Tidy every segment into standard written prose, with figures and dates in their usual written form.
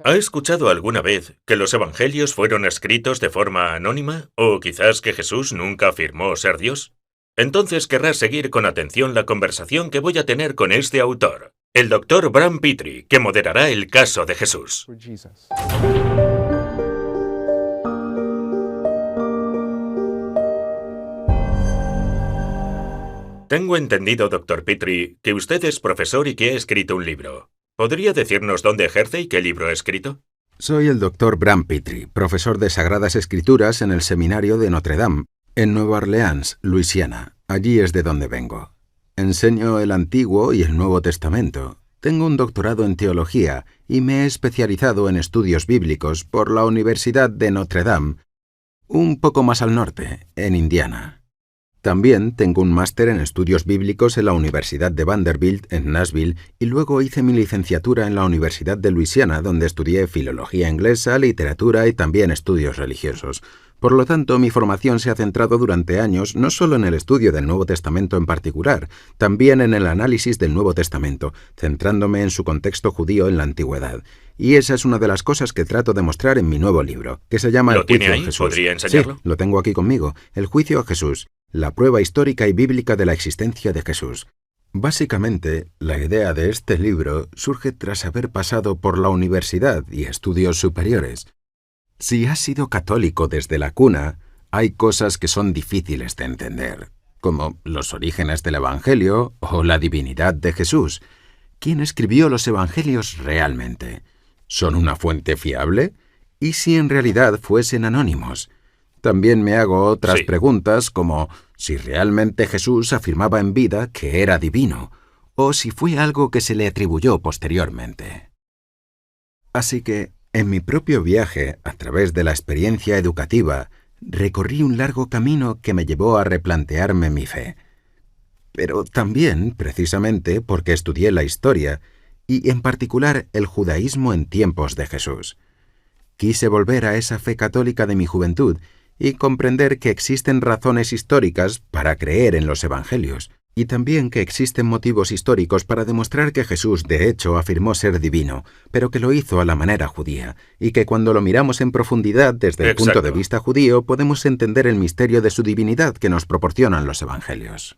¿Ha escuchado alguna vez que los evangelios fueron escritos de forma anónima? ¿O quizás que Jesús nunca afirmó ser Dios? Entonces querrás seguir con atención la conversación que voy a tener con este autor, el doctor Bram Petrie, que moderará el caso de Jesús. Tengo entendido, doctor Petrie, que usted es profesor y que ha escrito un libro. ¿Podría decirnos dónde ejerce y qué libro ha escrito? Soy el doctor Bram Petrie, profesor de Sagradas Escrituras en el Seminario de Notre Dame, en Nueva Orleans, Luisiana. Allí es de donde vengo. Enseño el Antiguo y el Nuevo Testamento. Tengo un doctorado en teología y me he especializado en estudios bíblicos por la Universidad de Notre Dame, un poco más al norte, en Indiana. También tengo un máster en estudios bíblicos en la Universidad de Vanderbilt, en Nashville, y luego hice mi licenciatura en la Universidad de Luisiana, donde estudié filología inglesa, literatura y también estudios religiosos. Por lo tanto, mi formación se ha centrado durante años no solo en el estudio del Nuevo Testamento en particular, también en el análisis del Nuevo Testamento, centrándome en su contexto judío en la Antigüedad. Y esa es una de las cosas que trato de mostrar en mi nuevo libro, que se llama El Juicio a Jesús. ¿Podría enseñarlo? Sí, lo tengo aquí conmigo. El Juicio a Jesús. La prueba histórica y bíblica de la existencia de Jesús. Básicamente, la idea de este libro surge tras haber pasado por la universidad y estudios superiores. Si has sido católico desde la cuna, hay cosas que son difíciles de entender, como los orígenes del Evangelio o la divinidad de Jesús. ¿Quién escribió los Evangelios realmente? ¿Son una fuente fiable? ¿Y si en realidad fuesen anónimos? También me hago otras preguntas como si realmente Jesús afirmaba en vida que era divino, o si fue algo que se le atribuyó posteriormente. Así que, en mi propio viaje, a través de la experiencia educativa, recorrí un largo camino que me llevó a replantearme mi fe. Pero también, precisamente, porque estudié la historia, y en particular el judaísmo en tiempos de Jesús. Quise volver a esa fe católica de mi juventud, y comprender que existen razones históricas para creer en los evangelios, y también que existen motivos históricos para demostrar que Jesús de hecho afirmó ser divino, pero que lo hizo a la manera judía, y que cuando lo miramos en profundidad desde el punto de vista judío podemos entender el misterio de su divinidad que nos proporcionan los evangelios.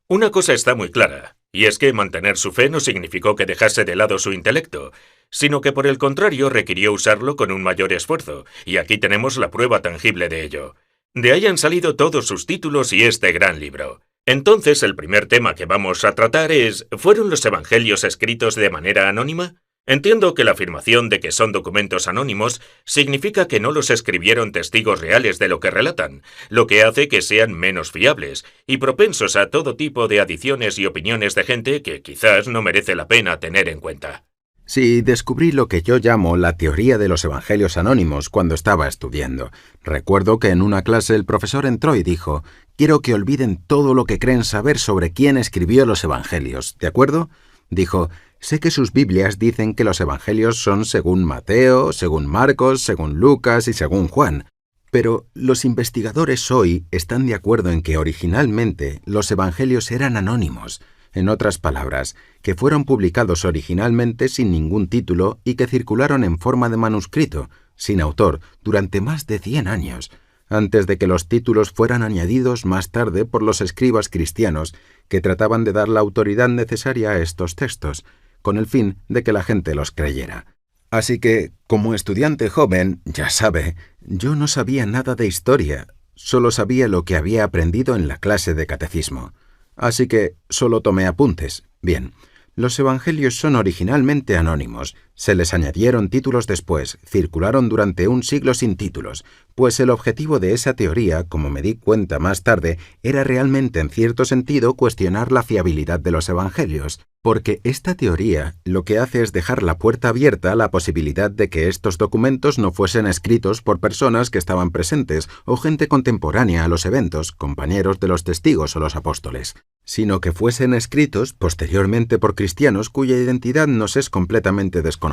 Una cosa está muy clara, y es que mantener su fe no significó que dejase de lado su intelecto, sino que por el contrario requirió usarlo con un mayor esfuerzo, y aquí tenemos la prueba tangible de ello. De ahí han salido todos sus títulos y este gran libro. Entonces, el primer tema que vamos a tratar es, ¿fueron los evangelios escritos de manera anónima? Entiendo que la afirmación de que son documentos anónimos significa que no los escribieron testigos reales de lo que relatan, lo que hace que sean menos fiables y propensos a todo tipo de adiciones y opiniones de gente que quizás no merece la pena tener en cuenta. Sí, descubrí lo que yo llamo la teoría de los evangelios anónimos cuando estaba estudiando. Recuerdo que en una clase el profesor entró y dijo: «Quiero que olviden todo lo que creen saber sobre quién escribió los evangelios, ¿de acuerdo?». Dijo: «Sé que sus Biblias dicen que los evangelios son según Mateo, según Marcos, según Lucas y según Juan. Pero los investigadores hoy están de acuerdo en que originalmente los evangelios eran anónimos. En otras palabras, que fueron publicados originalmente sin ningún título y que circularon en forma de manuscrito, sin autor, durante más de 100 años, antes de que los títulos fueran añadidos más tarde por los escribas cristianos que trataban de dar la autoridad necesaria a estos textos, con el fin de que la gente los creyera. Así que, como estudiante joven, ya sabe, yo no sabía nada de historia, solo sabía lo que había aprendido en la clase de catecismo. Así que solo tomé apuntes. Bien, los evangelios son originalmente anónimos. Se les añadieron títulos después, circularon durante un siglo sin títulos, pues el objetivo de esa teoría, como me di cuenta más tarde, era realmente en cierto sentido cuestionar la fiabilidad de los evangelios, porque esta teoría lo que hace es dejar la puerta abierta a la posibilidad de que estos documentos no fuesen escritos por personas que estaban presentes o gente contemporánea a los eventos, compañeros de los testigos o los apóstoles, sino que fuesen escritos posteriormente por cristianos cuya identidad nos es completamente desconocida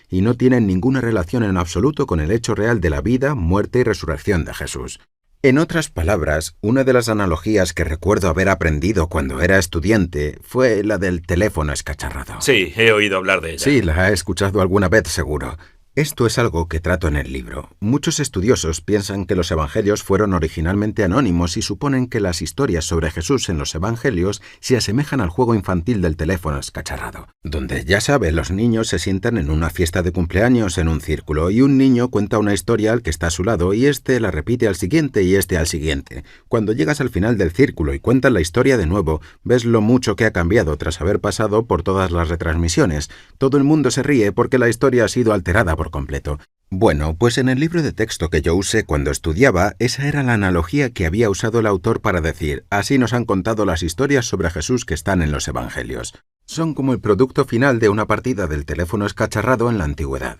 y no tienen ninguna relación en absoluto con el hecho real de la vida, muerte y resurrección de Jesús. En otras palabras, una de las analogías que recuerdo haber aprendido cuando era estudiante fue la del teléfono escacharrado. Sí, he oído hablar de ella. Sí, la he escuchado alguna vez seguro. Esto es algo que trato en el libro. Muchos estudiosos piensan que los evangelios fueron originalmente anónimos y suponen que las historias sobre Jesús en los evangelios se asemejan al juego infantil del teléfono escacharrado, donde, ya sabe, los niños se sientan en una fiesta de cumpleaños en un círculo y un niño cuenta una historia al que está a su lado y éste la repite al siguiente y este al siguiente. Cuando llegas al final del círculo y cuentas la historia de nuevo, ves lo mucho que ha cambiado tras haber pasado por todas las retransmisiones. Todo el mundo se ríe porque la historia ha sido alterada por completo. Bueno, pues en el libro de texto que yo usé cuando estudiaba, esa era la analogía que había usado el autor para decir, así nos han contado las historias sobre Jesús que están en los evangelios. Son como el producto final de una partida del teléfono escacharrado en la antigüedad.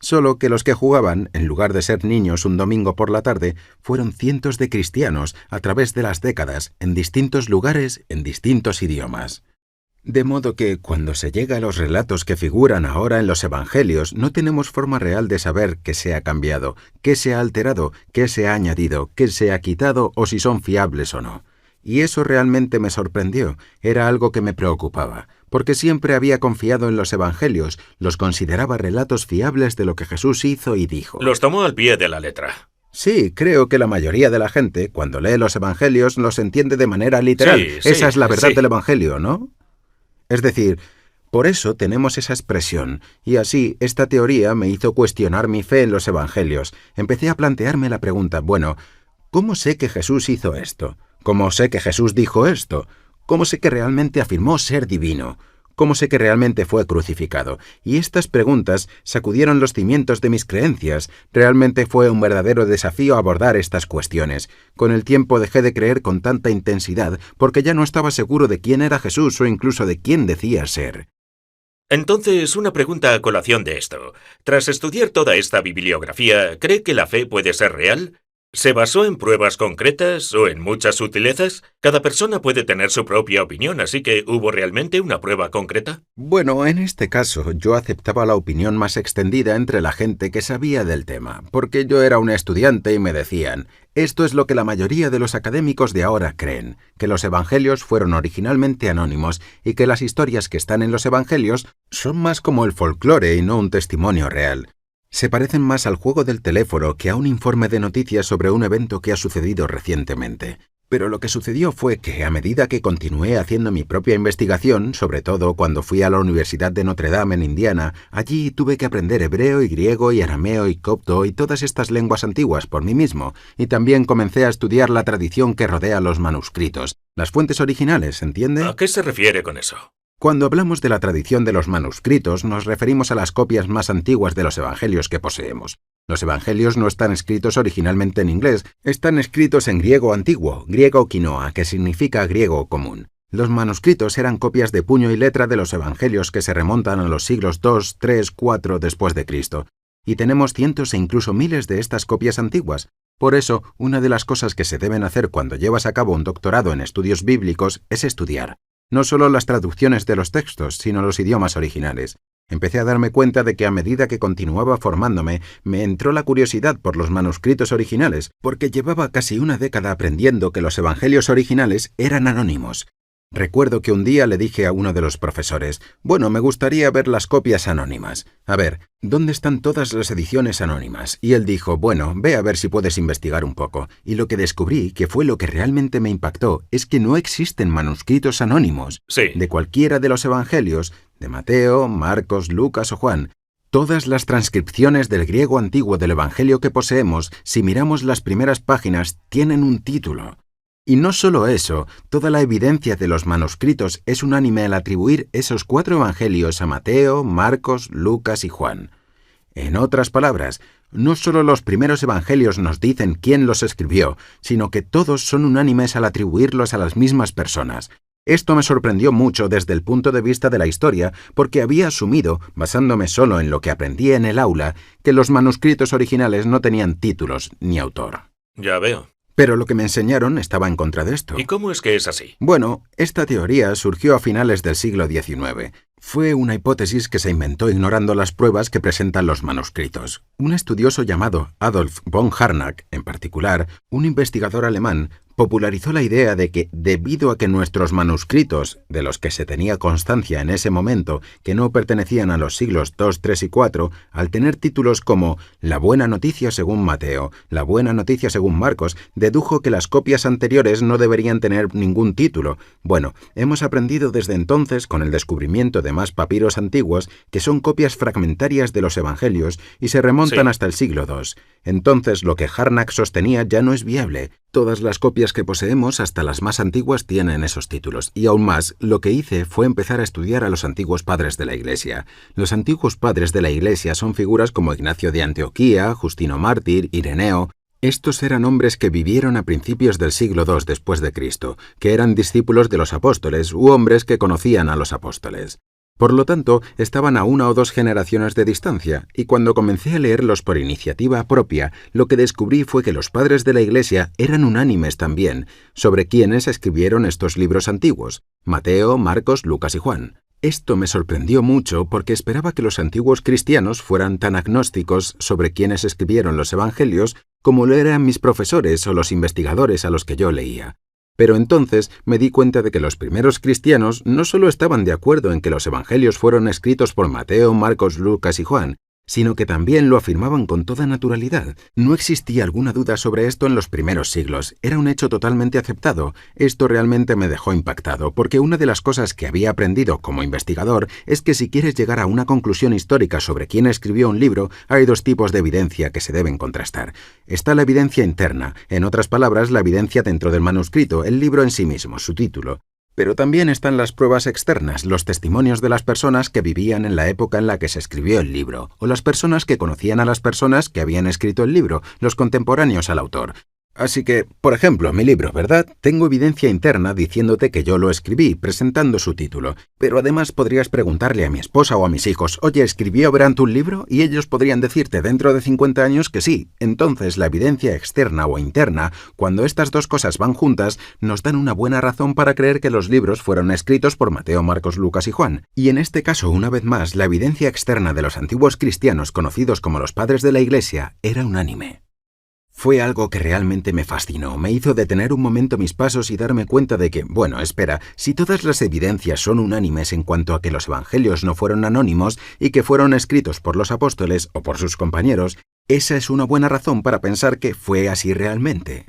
Solo que los que jugaban, en lugar de ser niños un domingo por la tarde, fueron cientos de cristianos a través de las décadas, en distintos lugares, en distintos idiomas. De modo que, cuando se llega a los relatos que figuran ahora en los evangelios, no tenemos forma real de saber qué se ha cambiado, qué se ha alterado, qué se ha añadido, qué se ha quitado o si son fiables o no. Y eso realmente me sorprendió, era algo que me preocupaba, porque siempre había confiado en los evangelios, los consideraba relatos fiables de lo que Jesús hizo y dijo. Los tomó al pie de la letra. Sí, creo que la mayoría de la gente, cuando lee los evangelios, los entiende de manera literal. Sí, Esa es la verdad sí. del evangelio, ¿no? Es decir, por eso tenemos esa expresión, y así esta teoría me hizo cuestionar mi fe en los evangelios. Empecé a plantearme la pregunta, bueno, ¿cómo sé que Jesús hizo esto? ¿Cómo sé que Jesús dijo esto? ¿Cómo sé que realmente afirmó ser divino? ¿Cómo sé que realmente fue crucificado? Y estas preguntas sacudieron los cimientos de mis creencias. Realmente fue un verdadero desafío abordar estas cuestiones. Con el tiempo dejé de creer con tanta intensidad porque ya no estaba seguro de quién era Jesús o incluso de quién decía ser. Entonces, una pregunta a colación de esto. Tras estudiar toda esta bibliografía, ¿cree que la fe puede ser real? ¿Se basó en pruebas concretas o en muchas sutilezas? Cada persona puede tener su propia opinión, así que ¿hubo realmente una prueba concreta? Bueno, en este caso yo aceptaba la opinión más extendida entre la gente que sabía del tema, porque yo era un estudiante y me decían, esto es lo que la mayoría de los académicos de ahora creen, que los evangelios fueron originalmente anónimos y que las historias que están en los evangelios son más como el folclore y no un testimonio real. Se parecen más al juego del teléfono que a un informe de noticias sobre un evento que ha sucedido recientemente. Pero lo que sucedió fue que, a medida que continué haciendo mi propia investigación, sobre todo cuando fui a la Universidad de Notre Dame en Indiana, allí tuve que aprender hebreo y griego y arameo y copto y todas estas lenguas antiguas por mí mismo, y también comencé a estudiar la tradición que rodea los manuscritos, las fuentes originales, ¿entiende? ¿A qué se refiere con eso? Cuando hablamos de la tradición de los manuscritos, nos referimos a las copias más antiguas de los evangelios que poseemos. Los evangelios no están escritos originalmente en inglés, están escritos en griego antiguo, griego quinoa, que significa griego común. Los manuscritos eran copias de puño y letra de los evangelios que se remontan a los siglos II, III, IV después de Cristo. Y tenemos cientos e incluso miles de estas copias antiguas. Por eso, una de las cosas que se deben hacer cuando llevas a cabo un doctorado en estudios bíblicos es estudiar. No solo las traducciones de los textos, sino los idiomas originales. Empecé a darme cuenta de que a medida que continuaba formándome, me entró la curiosidad por los manuscritos originales, porque llevaba casi una década aprendiendo que los evangelios originales eran anónimos. Recuerdo que un día le dije a uno de los profesores, bueno, me gustaría ver las copias anónimas. A ver, ¿dónde están todas las ediciones anónimas? Y él dijo, bueno, ve a ver si puedes investigar un poco. Y lo que descubrí, que fue lo que realmente me impactó, es que no existen manuscritos anónimos de cualquiera de los evangelios, de Mateo, Marcos, Lucas o Juan. Todas las transcripciones del griego antiguo del evangelio que poseemos, si miramos las primeras páginas, tienen un título. Y no solo eso, toda la evidencia de los manuscritos es unánime al atribuir esos 4 evangelios a Mateo, Marcos, Lucas y Juan. En otras palabras, no solo los primeros evangelios nos dicen quién los escribió, sino que todos son unánimes al atribuirlos a las mismas personas. Esto me sorprendió mucho desde el punto de vista de la historia, porque había asumido, basándome solo en lo que aprendí en el aula, que los manuscritos originales no tenían títulos ni autor. Ya veo. Pero lo que me enseñaron estaba en contra de esto. ¿Y cómo es que es así? Bueno, esta teoría surgió a finales del siglo XIX. Fue una hipótesis que se inventó ignorando las pruebas que presentan los manuscritos. Un estudioso llamado Adolf von Harnack, en particular, un investigador alemán, popularizó la idea de que, debido a que nuestros manuscritos, de los que se tenía constancia en ese momento, que no pertenecían a los siglos II, III y IV, al tener títulos como La buena noticia según Mateo, La buena noticia según Marcos, dedujo que las copias anteriores no deberían tener ningún título. Bueno, hemos aprendido desde entonces, con el descubrimiento de más papiros antiguos, que son copias fragmentarias de los evangelios y se remontan hasta el siglo II. Entonces, lo que Harnack sostenía ya no es viable. Todas las copias que poseemos, hasta las más antiguas, tienen esos títulos. Y aún más, lo que hice fue empezar a estudiar a los antiguos padres de la Iglesia. Los antiguos padres de la Iglesia son figuras como Ignacio de Antioquía, Justino Mártir, Ireneo. Estos eran hombres que vivieron a principios del siglo II después de Cristo, que eran discípulos de los apóstoles u hombres que conocían a los apóstoles. Por lo tanto, estaban a 1 o 2 generaciones de distancia, y cuando comencé a leerlos por iniciativa propia, lo que descubrí fue que los padres de la Iglesia eran unánimes también sobre quiénes escribieron estos libros antiguos: Mateo, Marcos, Lucas y Juan. Esto me sorprendió mucho porque esperaba que los antiguos cristianos fueran tan agnósticos sobre quiénes escribieron los evangelios como lo eran mis profesores o los investigadores a los que yo leía. Pero entonces me di cuenta de que los primeros cristianos no solo estaban de acuerdo en que los evangelios fueron escritos por Mateo, Marcos, Lucas y Juan, sino que también lo afirmaban con toda naturalidad. No existía alguna duda sobre esto en los primeros siglos. Era un hecho totalmente aceptado. Esto realmente me dejó impactado, porque una de las cosas que había aprendido como investigador es que si quieres llegar a una conclusión histórica sobre quién escribió un libro, hay 2 tipos de evidencia que se deben contrastar. Está la evidencia interna, en otras palabras, la evidencia dentro del manuscrito, el libro en sí mismo, su título. Pero también están las pruebas externas, los testimonios de las personas que vivían en la época en la que se escribió el libro, o las personas que conocían a las personas que habían escrito el libro, los contemporáneos al autor. Así que, por ejemplo, mi libro, ¿verdad? Tengo evidencia interna diciéndote que yo lo escribí, presentando su título. Pero además podrías preguntarle a mi esposa o a mis hijos: oye, ¿escribió Brandt un libro? Y ellos podrían decirte dentro de 50 años que sí. Entonces, la evidencia externa o interna, cuando estas 2 cosas van juntas, nos dan una buena razón para creer que los libros fueron escritos por Mateo, Marcos, Lucas y Juan. Y en este caso, una vez más, la evidencia externa de los antiguos cristianos, conocidos como los padres de la Iglesia, era unánime. Fue algo que realmente me fascinó, me hizo detener un momento mis pasos y darme cuenta de que, bueno, espera, si todas las evidencias son unánimes en cuanto a que los evangelios no fueron anónimos y que fueron escritos por los apóstoles o por sus compañeros, esa es una buena razón para pensar que fue así realmente.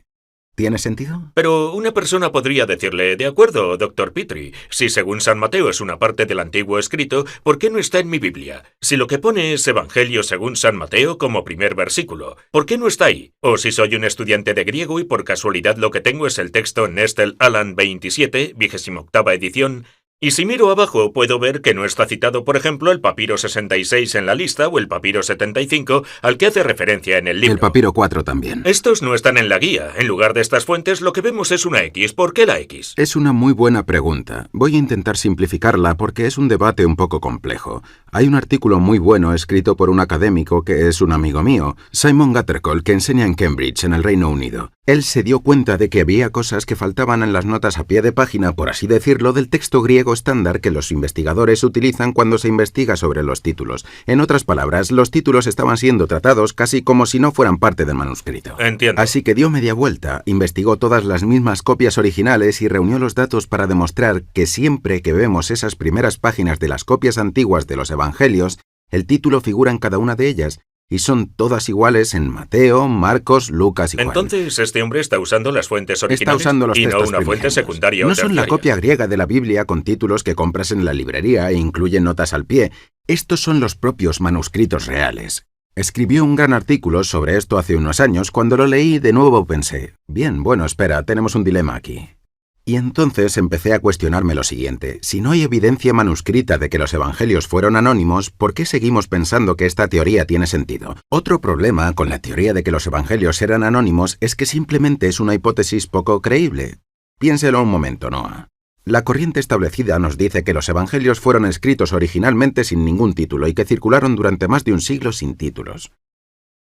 ¿Tiene sentido? Pero una persona podría decirle: de acuerdo, Dr. Petrie, si según San Mateo es una parte del antiguo escrito, ¿por qué no está en mi Biblia? Si lo que pone es Evangelio según San Mateo como primer versículo, ¿por qué no está ahí? O si soy un estudiante de griego y por casualidad lo que tengo es el texto Nestle Aland 27, 28ª edición, y si miro abajo puedo ver que no está citado, por ejemplo, el papiro 66 en la lista o el papiro 75 al que hace referencia en el libro. El papiro 4 también. Estos no están en la guía. En lugar de estas fuentes lo que vemos es una X. ¿Por qué la X? Es una muy buena pregunta. Voy a intentar simplificarla porque es un debate un poco complejo. Hay un artículo muy bueno escrito por un académico que es un amigo mío, Simon Gattercole, que enseña en Cambridge, en el Reino Unido. Él se dio cuenta de que había cosas que faltaban en las notas a pie de página, por así decirlo, del texto griego estándar que los investigadores utilizan cuando se investiga sobre los títulos. En otras palabras, los títulos estaban siendo tratados casi como si no fueran parte del manuscrito. Entiendo. Así que dio media vuelta, investigó todas las mismas copias originales y reunió los datos para demostrar que siempre que vemos esas primeras páginas de las copias antiguas de los evangelios, el título figura en cada una de ellas, y son todas iguales en Mateo, Marcos, Lucas y Juan. Entonces, este hombre está usando las fuentes originales está usando los y no textos una fuente primigenios. secundaria o No son la terciaria. copia griega de la Biblia con títulos que compras en la librería e incluyen notas al pie. Estos son los propios manuscritos reales. Escribió un gran artículo sobre esto hace unos años. Cuando lo leí, de nuevo pensé: bien, bueno, espera, tenemos un dilema aquí. Y entonces empecé a cuestionarme lo siguiente: si no hay evidencia manuscrita de que los evangelios fueron anónimos, ¿por qué seguimos pensando que esta teoría tiene sentido? Otro problema con la teoría de que los evangelios eran anónimos es que simplemente es una hipótesis poco creíble. Piénselo un momento, Noah. La corriente establecida nos dice que los evangelios fueron escritos originalmente sin ningún título y que circularon durante más de un siglo sin títulos.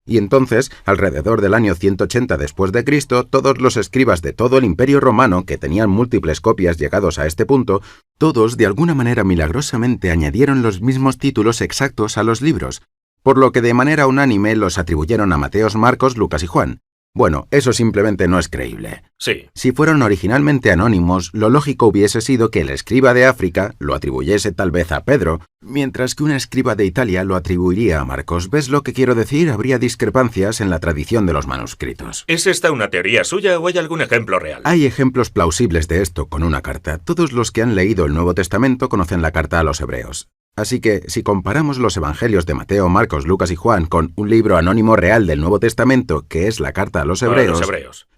Y entonces, alrededor del año 180 después de Cristo, todos los escribas de todo el Imperio Romano, que tenían múltiples copias llegados a este punto, todos de alguna manera milagrosamente añadieron los mismos títulos exactos a los libros, por lo que de manera unánime los atribuyeron a Mateos, Marcos, Lucas y Juan. Bueno, eso simplemente no es creíble. Sí. Si fueron originalmente anónimos, lo lógico hubiese sido que el escriba de África lo atribuyese tal vez a Pedro, mientras que un escriba de Italia lo atribuiría a Marcos. ¿Ves lo que quiero decir? Habría discrepancias en la tradición de los manuscritos. ¿Es esta una teoría suya o hay algún ejemplo real? Hay ejemplos plausibles de esto con una carta. Todos los que han leído el Nuevo Testamento conocen la carta a los Hebreos. Así que, si comparamos los evangelios de Mateo, Marcos, Lucas y Juan con un libro anónimo real del Nuevo Testamento, que es la carta a los Hebreos,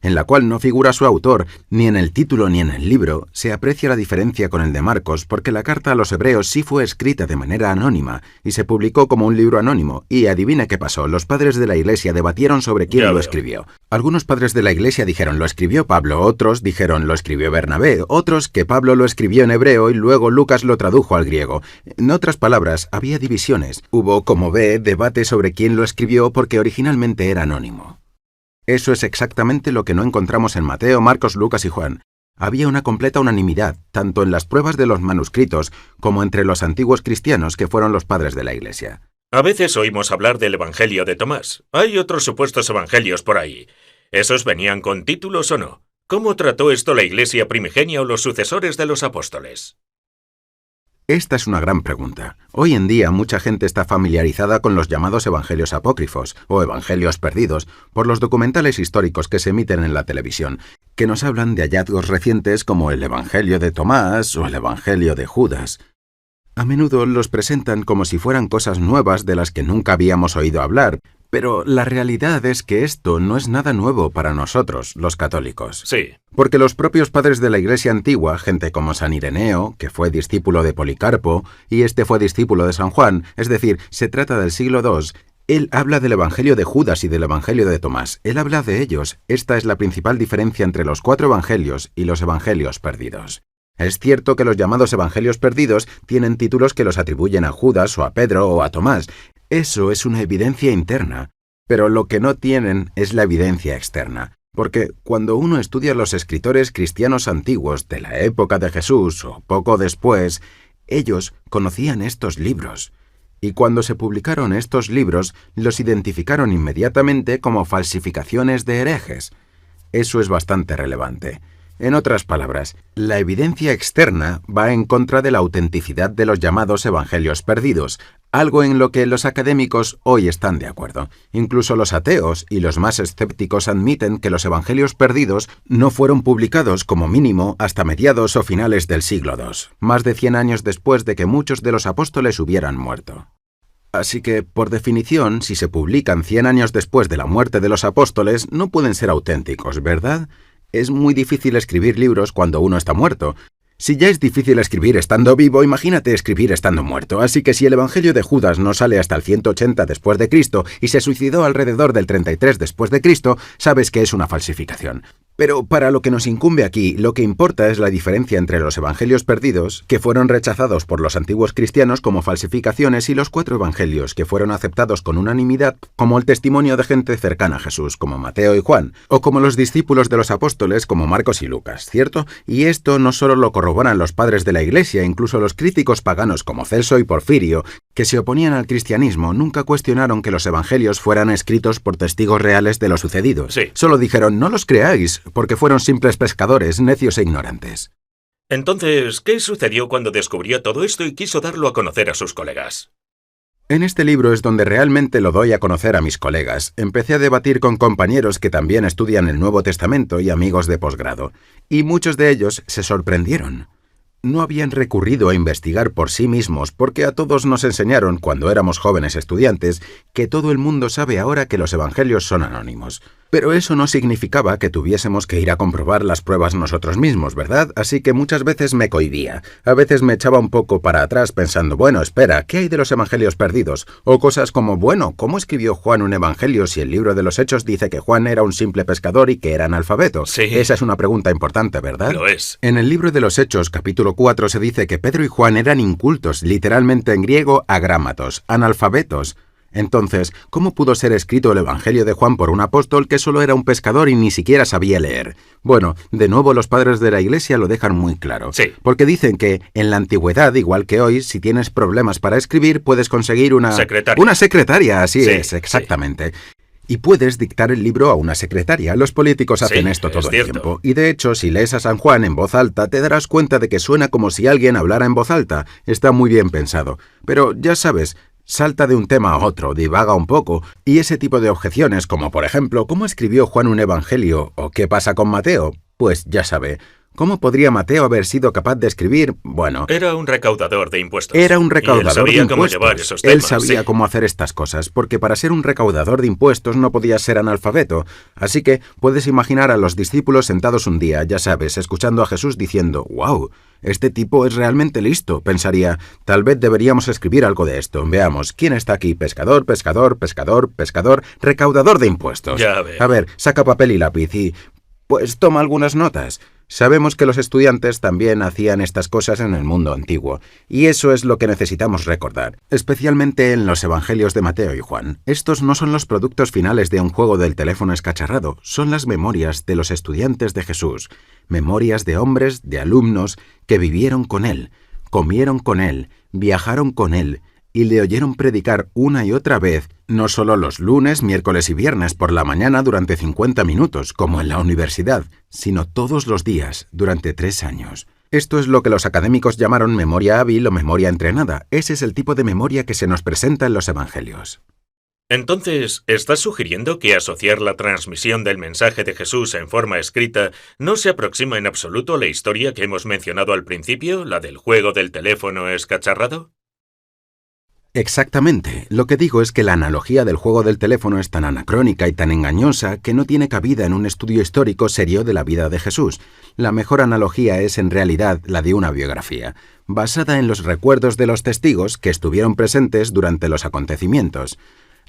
en la cual no figura su autor, ni en el título ni en el libro, se aprecia la diferencia con el de Marcos, porque la carta a los Hebreos sí fue escrita de manera anónima, y se publicó como un libro anónimo, y adivina qué pasó, los padres de la Iglesia debatieron sobre quién lo escribió. Algunos padres de la Iglesia dijeron, lo escribió Pablo, otros dijeron, lo escribió Bernabé, otros que Pablo lo escribió en hebreo y luego Lucas lo tradujo al griego. En otras palabras, había divisiones. Hubo, como ve, debate sobre quién lo escribió porque originalmente era anónimo. Eso es exactamente lo que no encontramos en Mateo, Marcos, Lucas y Juan. Había una completa unanimidad, tanto en las pruebas de los manuscritos como entre los antiguos cristianos que fueron los padres de la Iglesia. A veces oímos hablar del Evangelio de Tomás. Hay otros supuestos evangelios por ahí. ¿Esos venían con títulos o no? ¿Cómo trató esto la Iglesia primigenia o los sucesores de los apóstoles? Esta es una gran pregunta. Hoy en día mucha gente está familiarizada con los llamados evangelios apócrifos o evangelios perdidos por los documentales históricos que se emiten en la televisión, que nos hablan de hallazgos recientes como el Evangelio de Tomás o el Evangelio de Judas. A menudo los presentan como si fueran cosas nuevas de las que nunca habíamos oído hablar, pero la realidad es que esto no es nada nuevo para nosotros, los católicos. Sí. Porque los propios padres de la Iglesia antigua, gente como San Ireneo, que fue discípulo de Policarpo, y este fue discípulo de San Juan, es decir, se trata del siglo II, él habla del Evangelio de Judas y del Evangelio de Tomás. Él habla de ellos. Esta es la principal diferencia entre los 4 evangelios y los evangelios perdidos. Es cierto que los llamados evangelios perdidos tienen títulos que los atribuyen a Judas o a Pedro o a Tomás. Eso es una evidencia interna, pero lo que no tienen es la evidencia externa, porque cuando uno estudia los escritores cristianos antiguos de la época de Jesús o poco después, ellos conocían estos libros, y cuando se publicaron estos libros los identificaron inmediatamente como falsificaciones de herejes. Eso es bastante relevante. En otras palabras, la evidencia externa va en contra de la autenticidad de los llamados evangelios perdidos, algo en lo que los académicos hoy están de acuerdo. Incluso los ateos y los más escépticos admiten que los evangelios perdidos no fueron publicados como mínimo hasta mediados o finales del siglo II, más de 100 años después de que muchos de los apóstoles hubieran muerto. Así que, por definición, si se publican 100 años después de la muerte de los apóstoles, no pueden ser auténticos, ¿verdad? Es muy difícil escribir libros cuando uno está muerto. Si ya es difícil escribir estando vivo, imagínate escribir estando muerto. Así que si el Evangelio de Judas no sale hasta el 180 después de Cristo y se suicidó alrededor del 33 después de Cristo, sabes que es una falsificación. Pero para lo que nos incumbe aquí, lo que importa es la diferencia entre los evangelios perdidos, que fueron rechazados por los antiguos cristianos como falsificaciones, y los 4 evangelios, que fueron aceptados con unanimidad como el testimonio de gente cercana a Jesús, como Mateo y Juan, o como los discípulos de los apóstoles, como Marcos y Lucas, ¿cierto? Y esto no solo lo corroboran los padres de la Iglesia, incluso los críticos paganos como Celso y Porfirio, que se oponían al cristianismo, nunca cuestionaron que los evangelios fueran escritos por testigos reales de lo sucedido. Sí. Solo dijeron, no los creáis, porque fueron simples pescadores, necios e ignorantes. Entonces, ¿qué sucedió cuando descubrió todo esto y quiso darlo a conocer a sus colegas? En este libro es donde realmente lo doy a conocer a mis colegas. Empecé a debatir con compañeros que también estudian el Nuevo Testamento y amigos de posgrado, y muchos de ellos se sorprendieron. No habían recurrido a investigar por sí mismos porque a todos nos enseñaron, cuando éramos jóvenes estudiantes, que todo el mundo sabe ahora que los evangelios son anónimos. Pero eso no significaba que tuviésemos que ir a comprobar las pruebas nosotros mismos, ¿verdad? Así que muchas veces me cohibía. A veces me echaba un poco para atrás pensando, bueno, espera, ¿qué hay de los evangelios perdidos? O cosas como, bueno, ¿cómo escribió Juan un evangelio si el libro de los Hechos dice que Juan era un simple pescador y que era analfabeto? Sí. Esa es una pregunta importante, ¿verdad? Lo es. En el libro de los Hechos, capítulo 4, se dice que Pedro y Juan eran incultos, literalmente en griego agrámatos, analfabetos. Entonces, ¿cómo pudo ser escrito el Evangelio de Juan por un apóstol que solo era un pescador y ni siquiera sabía leer? Bueno, de nuevo los padres de la Iglesia lo dejan muy claro. Sí. Porque dicen que en la antigüedad, igual que hoy, si tienes problemas para escribir, puedes conseguir una... Secretaria. Una secretaria, así Sí, es, exactamente. Y puedes dictar el libro a una secretaria. Los políticos hacen Sí, esto todo es el cierto. tiempo. Y de hecho, si lees a San Juan en voz alta, te darás cuenta de que suena como si alguien hablara en voz alta. Está muy bien pensado. Pero ya sabes, salta de un tema a otro, divaga un poco, y ese tipo de objeciones, como por ejemplo, ¿cómo escribió Juan un evangelio? ¿O qué pasa con Mateo? Pues ya sabe. ¿Cómo podría Mateo haber sido capaz de escribir? Bueno, Era un recaudador de impuestos. era un Y él recaudador de sabía cómo impuestos. llevar esos Él temas, sabía sí. cómo hacer estas cosas, porque para ser un recaudador de impuestos no podía ser analfabeto. Así que puedes imaginar a los discípulos sentados un día, ya sabes, escuchando a Jesús diciendo, «¡Wow! Este tipo es realmente listo», pensaría. Tal vez deberíamos escribir algo de esto. Veamos, ¿quién está aquí? Pescador, pescador, pescador, pescador, recaudador de impuestos. Ya veo. A ver, saca papel y lápiz y... pues toma algunas notas. Sabemos que los estudiantes también hacían estas cosas en el mundo antiguo, y eso es lo que necesitamos recordar, especialmente en los evangelios de Mateo y Juan. Estos no son los productos finales de un juego del teléfono escacharrado, son las memorias de los estudiantes de Jesús, memorias de hombres, de alumnos, que vivieron con él, comieron con él, viajaron con él, y le oyeron predicar una y otra vez, no solo los lunes, miércoles y viernes por la mañana durante 50 minutos, como en la universidad, sino todos los días, durante 3 años. Esto es lo que los académicos llamaron memoria hábil o memoria entrenada. Ese es el tipo de memoria que se nos presenta en los evangelios. Entonces, ¿estás sugiriendo que asociar la transmisión del mensaje de Jesús en forma escrita no se aproxima en absoluto a la historia que hemos mencionado al principio, la del juego del teléfono escacharrado? Exactamente. Lo que digo es que la analogía del juego del teléfono es tan anacrónica y tan engañosa que no tiene cabida en un estudio histórico serio de la vida de Jesús. La mejor analogía es en realidad la de una biografía, basada en los recuerdos de los testigos que estuvieron presentes durante los acontecimientos.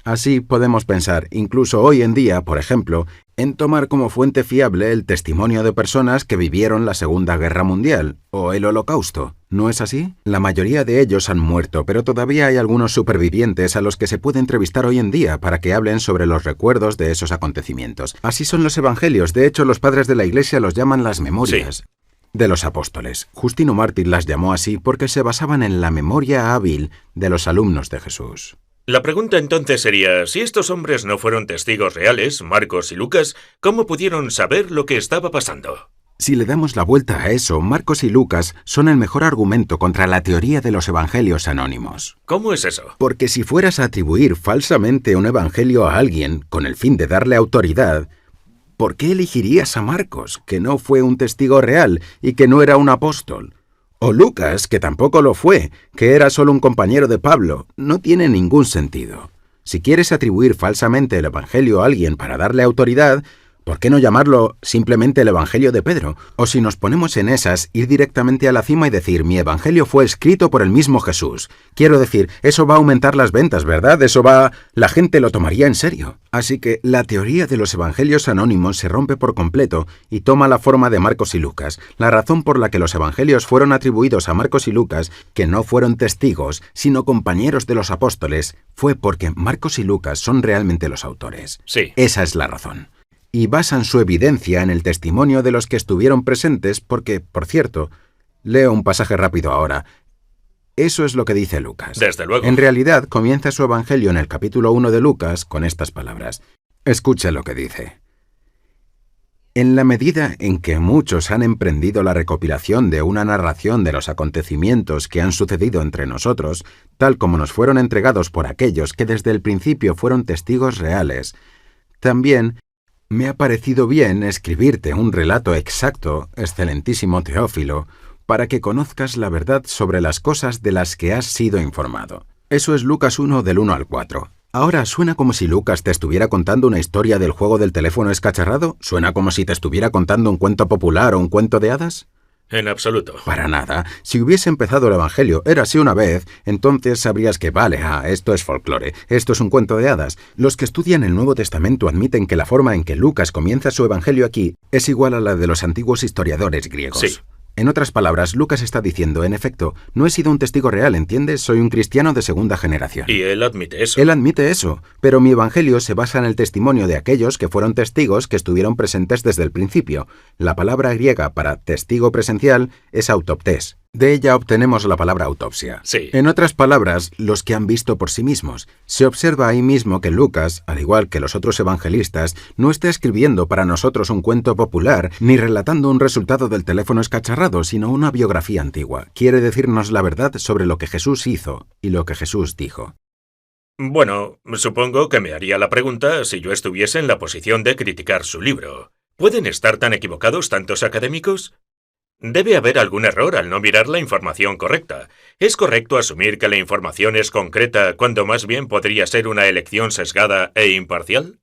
Así podemos pensar, incluso hoy en día, por ejemplo, en tomar como fuente fiable el testimonio de personas que vivieron la Segunda Guerra Mundial o el Holocausto. ¿No es así? La mayoría de ellos han muerto, pero todavía hay algunos supervivientes a los que se puede entrevistar hoy en día para que hablen sobre los recuerdos de esos acontecimientos. Así son los evangelios. De hecho, los padres de la Iglesia los llaman las memorias de los apóstoles. Justino Mártir las llamó así porque se basaban en la memoria hábil de los alumnos de Jesús. La pregunta entonces sería, si estos hombres no fueron testigos reales, Marcos y Lucas, ¿cómo pudieron saber lo que estaba pasando? Si le damos la vuelta a eso, Marcos y Lucas son el mejor argumento contra la teoría de los evangelios anónimos. ¿Cómo es eso? Porque si fueras a atribuir falsamente un evangelio a alguien con el fin de darle autoridad, ¿por qué elegirías a Marcos, que no fue un testigo real y que no era un apóstol? O Lucas, que tampoco lo fue, que era solo un compañero de Pablo. No tiene ningún sentido. Si quieres atribuir falsamente el evangelio a alguien para darle autoridad, ¿por qué no llamarlo simplemente el Evangelio de Pedro? O si nos ponemos en esas, ir directamente a la cima y decir, mi Evangelio fue escrito por el mismo Jesús. Quiero decir, eso va a aumentar las ventas, ¿verdad? La gente lo tomaría en serio. Así que la teoría de los Evangelios anónimos se rompe por completo y toma la forma de Marcos y Lucas. La razón por la que los Evangelios fueron atribuidos a Marcos y Lucas, que no fueron testigos, sino compañeros de los apóstoles, fue porque Marcos y Lucas son realmente los autores. Sí. Esa es la razón. Y basan su evidencia en el testimonio de los que estuvieron presentes porque, por cierto, leo un pasaje rápido ahora. Eso es lo que dice Lucas. Desde luego. En realidad, comienza su evangelio en el capítulo 1 de Lucas con estas palabras. Escucha lo que dice. En la medida en que muchos han emprendido la recopilación de una narración de los acontecimientos que han sucedido entre nosotros, tal como nos fueron entregados por aquellos que desde el principio fueron testigos reales, también me ha parecido bien escribirte un relato exacto, excelentísimo Teófilo, para que conozcas la verdad sobre las cosas de las que has sido informado. Eso es Lucas 1 del 1 al 4. Ahora, ¿suena como si Lucas te estuviera contando una historia del juego del teléfono escacharrado? ¿Suena como si te estuviera contando un cuento popular o un cuento de hadas? En absoluto. Para nada. Si hubiese empezado el Evangelio érase una vez, entonces sabrías que esto es folclore, esto es un cuento de hadas. Los que estudian el Nuevo Testamento admiten que la forma en que Lucas comienza su Evangelio aquí es igual a la de los antiguos historiadores griegos. Sí. En otras palabras, Lucas está diciendo, en efecto, no he sido un testigo real, ¿entiendes? Soy un cristiano de segunda generación. Y él admite eso. Él admite eso, pero mi evangelio se basa en el testimonio de aquellos que fueron testigos que estuvieron presentes desde el principio. La palabra griega para testigo presencial es autoptés. De ella obtenemos la palabra autopsia. Sí. En otras palabras, los que han visto por sí mismos. Se observa ahí mismo que Lucas, al igual que los otros evangelistas, no está escribiendo para nosotros un cuento popular ni relatando un resultado del teléfono escacharrado, sino una biografía antigua. Quiere decirnos la verdad sobre lo que Jesús hizo y lo que Jesús dijo. Bueno, supongo que me haría la pregunta si yo estuviese en la posición de criticar su libro. ¿Pueden estar tan equivocados tantos académicos? Debe haber algún error al no mirar la información correcta. ¿Es correcto asumir que la información es concreta cuando más bien podría ser una elección sesgada e imparcial?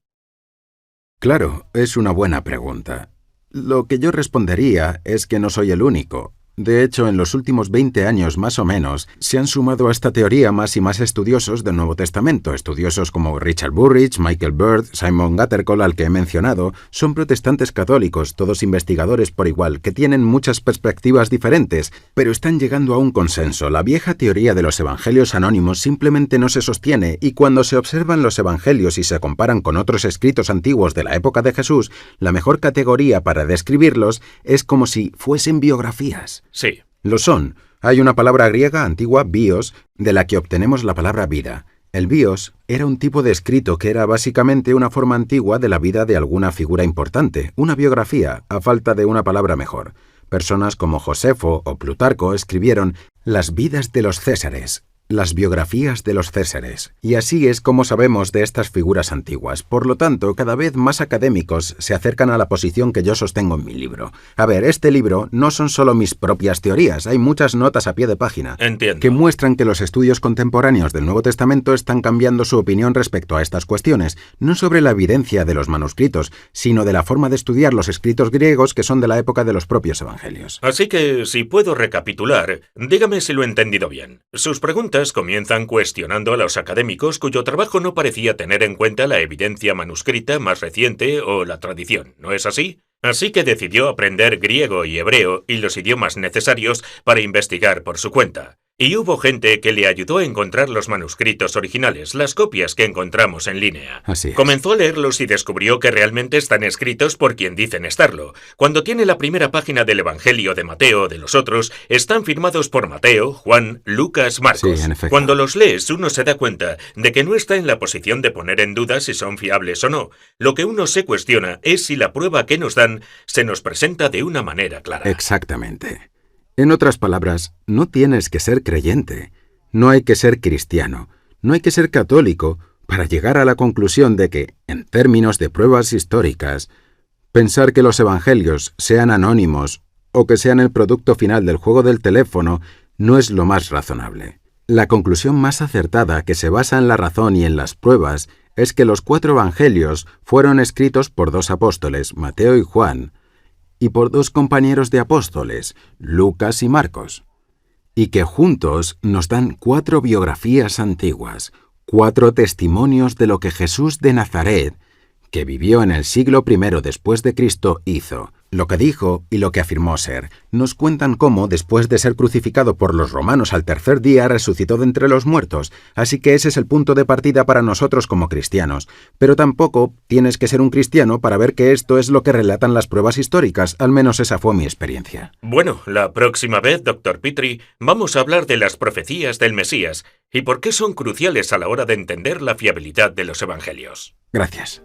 Claro, es una buena pregunta. Lo que yo respondería es que no soy el único. De hecho, en los últimos 20 años más o menos, se han sumado a esta teoría más y más estudiosos del Nuevo Testamento. Estudiosos como Richard Burridge, Michael Bird, Simon Gattercole, al que he mencionado, son protestantes católicos, todos investigadores por igual, que tienen muchas perspectivas diferentes, pero están llegando a un consenso. La vieja teoría de los evangelios anónimos simplemente no se sostiene, y cuando se observan los evangelios y se comparan con otros escritos antiguos de la época de Jesús, la mejor categoría para describirlos es como si fuesen biografías. Sí. Lo son. Hay una palabra griega antigua, bios, de la que obtenemos la palabra vida. El bios era un tipo de escrito que era básicamente una forma antigua de la vida de alguna figura importante, una biografía, a falta de una palabra mejor. Personas como Josefo o Plutarco escribieron las vidas de los Césares, las biografías de los Césares. Y así es como sabemos de estas figuras antiguas. Por lo tanto, cada vez más académicos se acercan a la posición que yo sostengo en mi libro. A ver, este libro no son solo mis propias teorías, hay muchas notas a pie de página Entiendo. que muestran que los estudios contemporáneos del Nuevo Testamento están cambiando su opinión respecto a estas cuestiones, no sobre la evidencia de los manuscritos, sino de la forma de estudiar los escritos griegos que son de la época de los propios evangelios. Así que, si puedo recapitular, dígame si lo he entendido bien. Sus preguntas comienzan cuestionando a los académicos cuyo trabajo no parecía tener en cuenta la evidencia manuscrita más reciente o la tradición, ¿no es así? Así que decidió aprender griego y hebreo y los idiomas necesarios para investigar por su cuenta. Y hubo gente que le ayudó a encontrar los manuscritos originales, las copias que encontramos en línea. Así es. Comenzó a leerlos y descubrió que realmente están escritos por quien dicen estarlo. Cuando tiene la primera página del Evangelio de Mateo o de los otros, están firmados por Mateo, Juan, Lucas, Marcos. Sí, en efecto. Cuando los lees, uno se da cuenta de que no está en la posición de poner en duda si son fiables o no. Lo que uno se cuestiona es si la prueba que nos dan se nos presenta de una manera clara. Exactamente. En otras palabras, no tienes que ser creyente, no hay que ser cristiano, no hay que ser católico para llegar a la conclusión de que, en términos de pruebas históricas, pensar que los evangelios sean anónimos o que sean el producto final del juego del teléfono no es lo más razonable. La conclusión más acertada, que se basa en la razón y en las pruebas, es que los 4 evangelios fueron escritos por 2 apóstoles, Mateo y Juan, y por 2 compañeros de apóstoles, Lucas y Marcos, y que juntos nos dan 4 biografías antiguas, 4 testimonios de lo que Jesús de Nazaret, que vivió en el siglo I después de Cristo, hizo, lo que dijo y lo que afirmó ser. Nos cuentan cómo, después de ser crucificado por los romanos al 3er día, resucitó de entre los muertos, así que ese es el punto de partida para nosotros como cristianos. Pero tampoco tienes que ser un cristiano para ver que esto es lo que relatan las pruebas históricas, al menos esa fue mi experiencia. Bueno, la próxima vez, Dr. Petrie, vamos a hablar de las profecías del Mesías y por qué son cruciales a la hora de entender la fiabilidad de los evangelios. Gracias.